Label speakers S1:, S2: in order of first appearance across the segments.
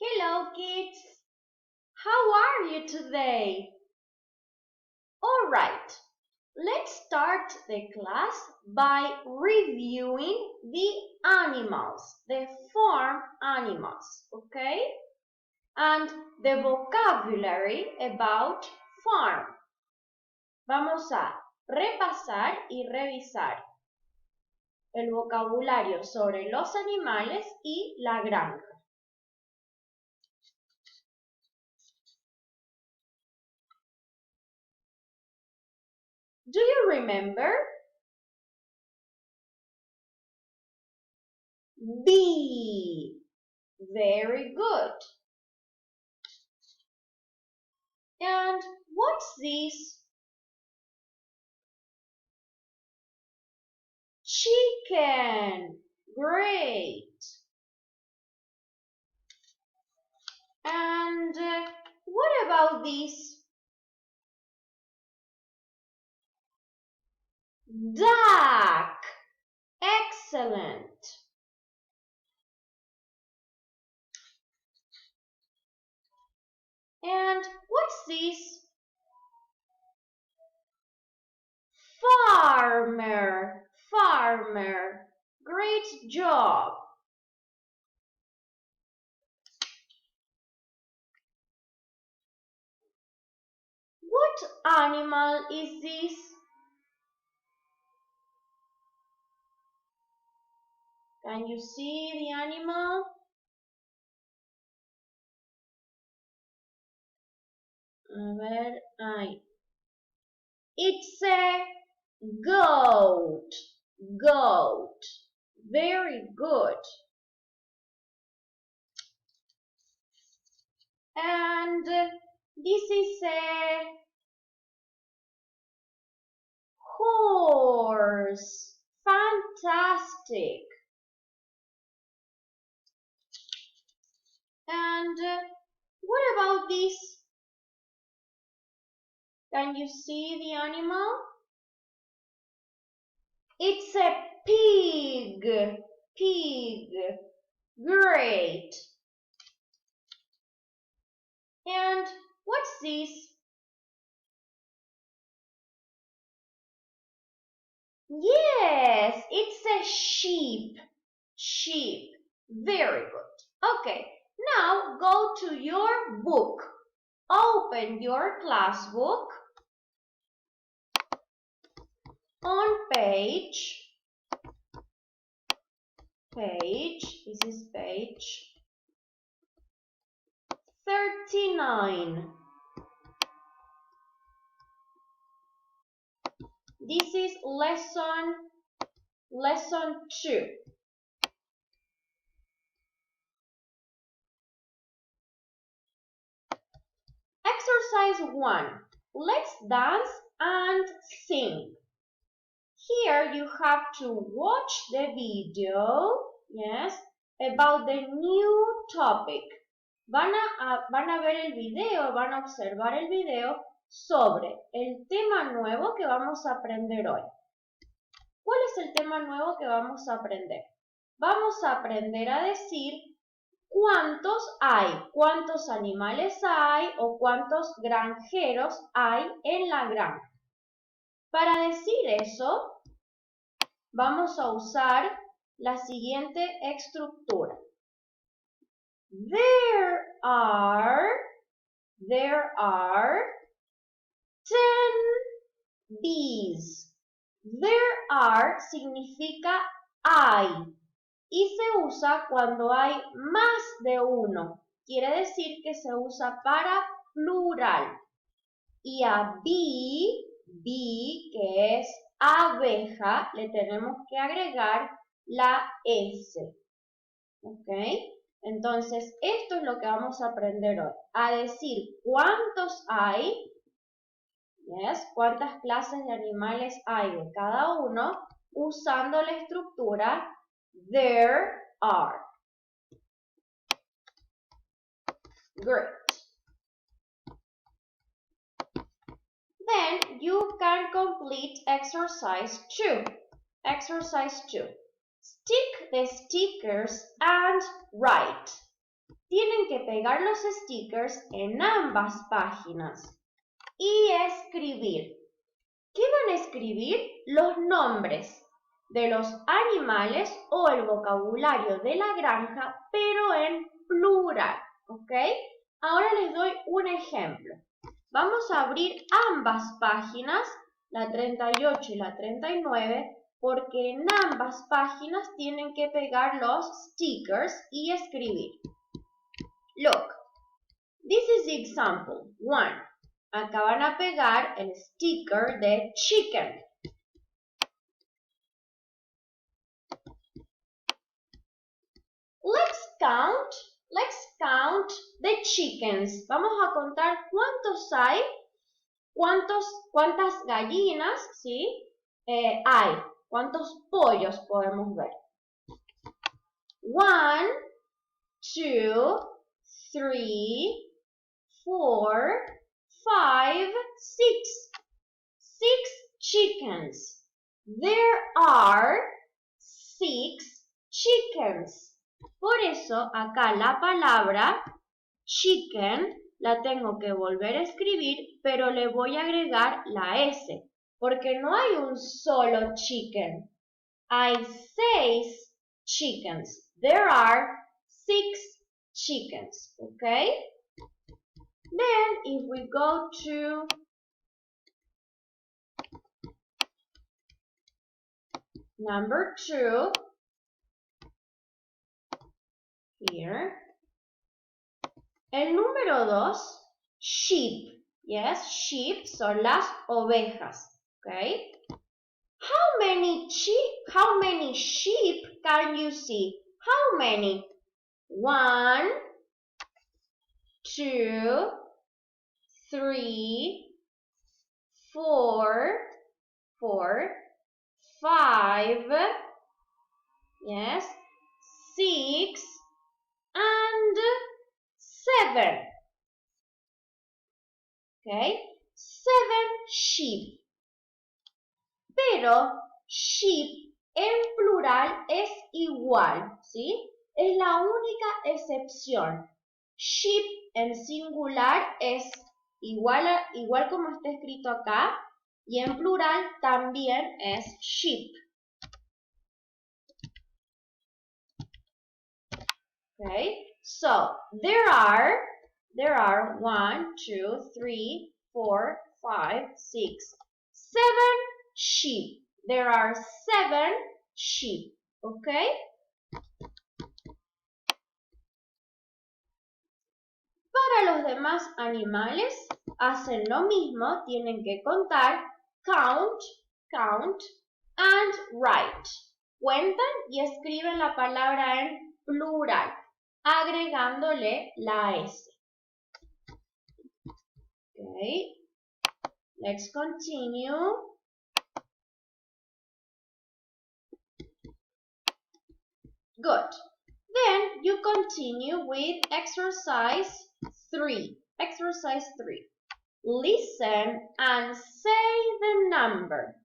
S1: Hello, kids. How are you today? All right, let's start the class by reviewing the animals, the farm animals, okay? And the vocabulary about farm. Vamos a repasar y revisar el vocabulario sobre los animales y la granja. Do you remember? Bee. Very good. And what's this? Chicken. Great. And what about this? Duck. Excellent. And what's this? Farmer. Farmer. Great job. What animal is this? Can you see the animal? A ver, ahí. It's a goat. Goat. Very good. And this is a horse. Fantastic. And what about this? Can you see the animal? It's a pig. Pig. Great. And what's this? Yes, it's a sheep. Sheep. Very good. Okay, now go to your book. Open your class book on page, this is page 39. This is lesson 2. Exercise 1. Let's dance and sing. Here you have to watch the video, yes, about the new topic. Van a ver el video, van a observar el video sobre el tema nuevo que vamos a aprender hoy. ¿Cuál es el tema nuevo que vamos a aprender? Vamos a aprender a decir cuántos hay, cuántos animales hay o cuántos granjeros hay en la granja. Para decir eso, vamos a usar la siguiente estructura. There are 10 bees. There are significa hay y se usa cuando hay más de uno. Quiere decir que se usa para plural. Y a bee, que es abeja, le tenemos que agregar la S. ¿Ok? Entonces, esto es lo que vamos a aprender hoy. A decir cuántos hay, yes, cuántas clases de animales hay de cada uno, usando la estructura there are. Great. Then you can complete exercise 2. Exercise 2. Stick the stickers and write. Tienen que pegar los stickers en ambas páginas y escribir. ¿Qué van a escribir? Los nombres de los animales o el vocabulario de la granja, pero en plural, ¿ok? Ahora les doy un ejemplo. Vamos a abrir ambas páginas, la 38 y la 39, porque en ambas páginas tienen que pegar los stickers y escribir. Look, this is the example 1. Acá van a pegar el sticker de chicken. Let's count the chickens. Vamos a contar cuántos hay, cuántas gallinas, ¿sí? Hay, cuántos pollos podemos ver. 1, 2, 3, 4, 5, 6. 6 chickens. There are 6 chickens. Por eso, acá la palabra chicken la tengo que volver a escribir, pero le voy a agregar la S, porque no hay un solo chicken. Hay 6 chickens. There are 6 chickens, okay? Then, if we go to number 2, here. El número 2, sheep. Yes, sheep son las ovejas. Okay. How many sheep can you see? How many? 1, 2, 3, 4, 5, yes, 6, and 7. Okay, 7 sheep. Pero sheep en plural es igual, ¿sí? Es la única excepción. Sheep en singular es igual como está escrito acá, y en plural también es sheep. Okay, so there are 1, 2, 3, 4, 5, 6, 7 sheep. There are 7 sheep. Okay. Para los demás animales hacen lo mismo, tienen que contar, count, and write. Cuentan y escriben la palabra en plural, agregándole la S. Okay, let's continue. Good. Then you continue with exercise 3. Exercise 3. Listen and say the number.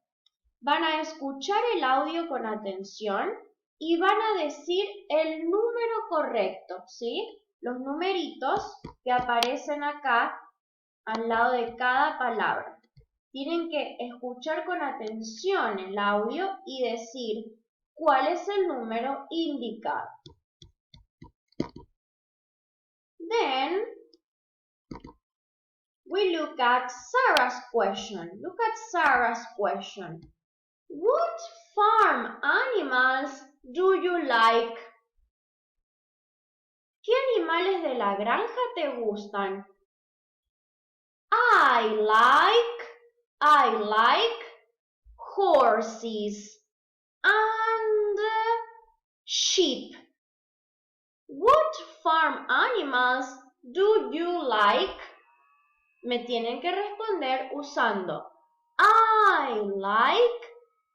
S1: Van a escuchar el audio con atención y van a decir el número correcto, ¿sí? Los numeritos que aparecen acá al lado de cada palabra. Tienen que escuchar con atención el audio y decir cuál es el número indicado. Then, we look at Sarah's question. Look at Sarah's question. What farm animals do you like? ¿Qué animales de la granja te gustan? I like horses and sheep. What farm animals do you like? Me tienen que responder usando I like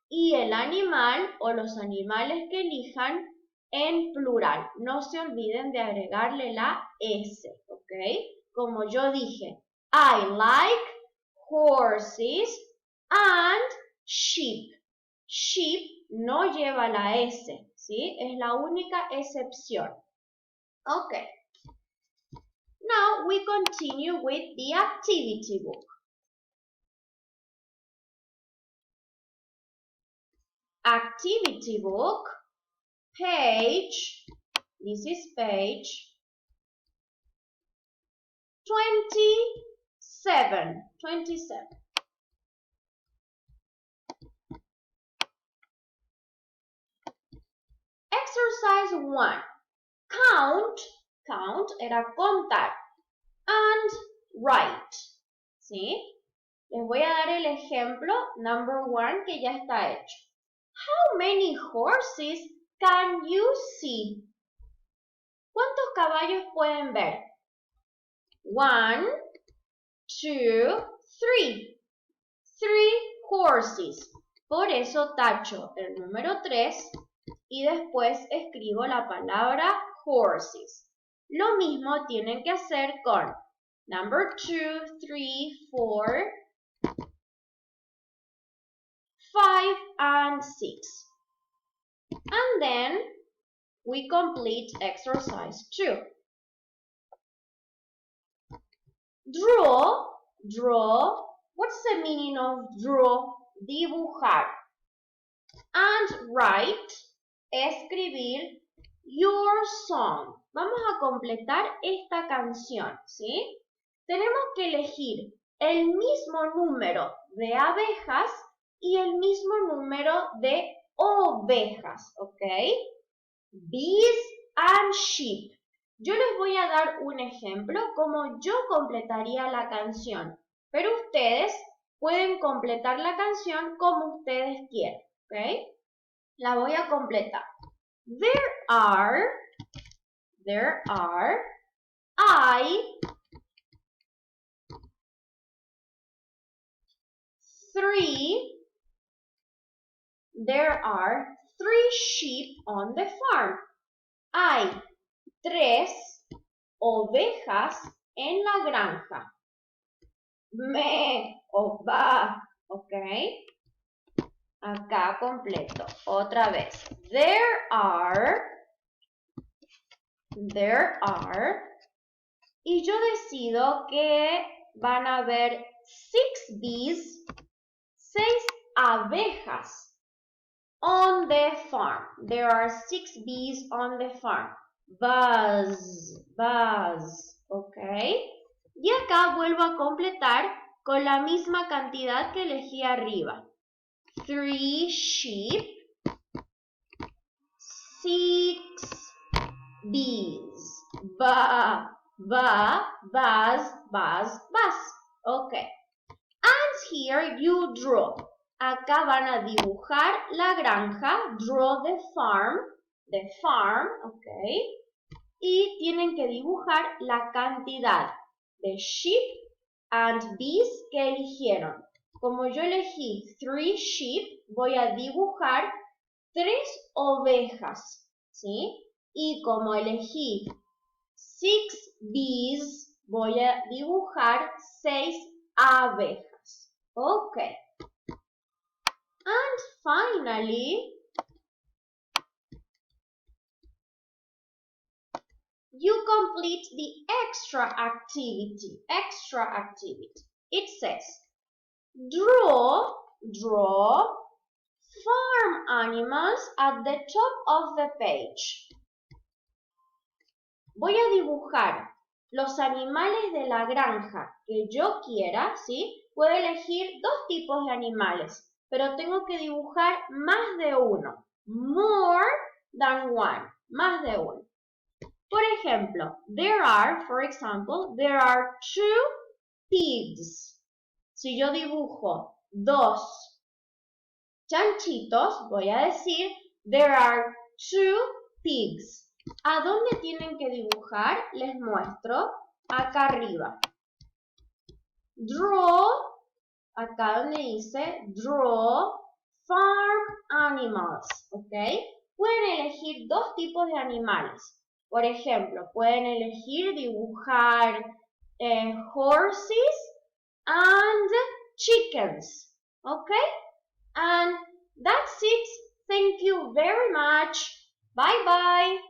S1: y el animal o los animales que elijan en plural. No se olviden de agregarle la S, ¿ok? Como yo dije, I like horses and sheep. Sheep no lleva la S, ¿sí? Es la única excepción. Ok. Now we continue with the activity book. Activity book, page, this is page 27. Exercise 1. Count era contar, and write. ¿Sí? Les voy a dar el ejemplo, number 1, que ya está hecho. How many horses can you see? ¿Cuántos caballos pueden ver? 1, 2, 3. 3 horses. Por eso tacho el número 3 y después escribo la palabra horses. Lo mismo tienen que hacer con number 2, 3, 4, 5, and 6. And then we complete exercise 2. Draw. What's the meaning of draw? Dibujar. And write, escribir, your song. Vamos a completar esta canción, ¿sí? Tenemos que elegir el mismo número de abejas y el mismo número de ovejas, ¿ok? Bees and sheep. Yo les voy a dar un ejemplo como yo completaría la canción, pero ustedes pueden completar la canción como ustedes quieran, ¿ok? La voy a completar. There are three sheep on the farm. Hay 3 ovejas en la granja. Me o va, ¿ok? Acá completo. Otra vez. There are. Y yo decido que van a haber 6 bees, 6 abejas on the farm. There are 6 bees on the farm. Buzz, ¿ok? Y acá vuelvo a completar con la misma cantidad que elegí arriba. 3 sheep, 6 bees. Buzz. Okay. And here you draw. Acá van a dibujar la granja. Draw the farm, okay. Y tienen que dibujar la cantidad de sheep and bees que eligieron. Como yo elegí 3 sheep, voy a dibujar 3 ovejas, ¿sí? Y como elegí 6 bees, voy a dibujar 6 abejas. Ok. And finally, you complete the extra activity. It says, draw farm animals at the top of the page. Voy a dibujar los animales de la granja que yo quiera, ¿sí? Puedo elegir 2 tipos de animales, pero tengo que dibujar más de uno. More than one. Más de uno. Por ejemplo, there are 2 pigs. Si yo dibujo 2 chanchitos, voy a decir, there are 2 pigs. ¿A dónde tienen que dibujar? Les muestro acá arriba. Draw, acá donde dice draw farm animals, ¿ok? Pueden elegir 2 tipos de animales. Por ejemplo, pueden elegir dibujar horses and chickens, ¿ok? And that's it. Thank you very much. Bye bye.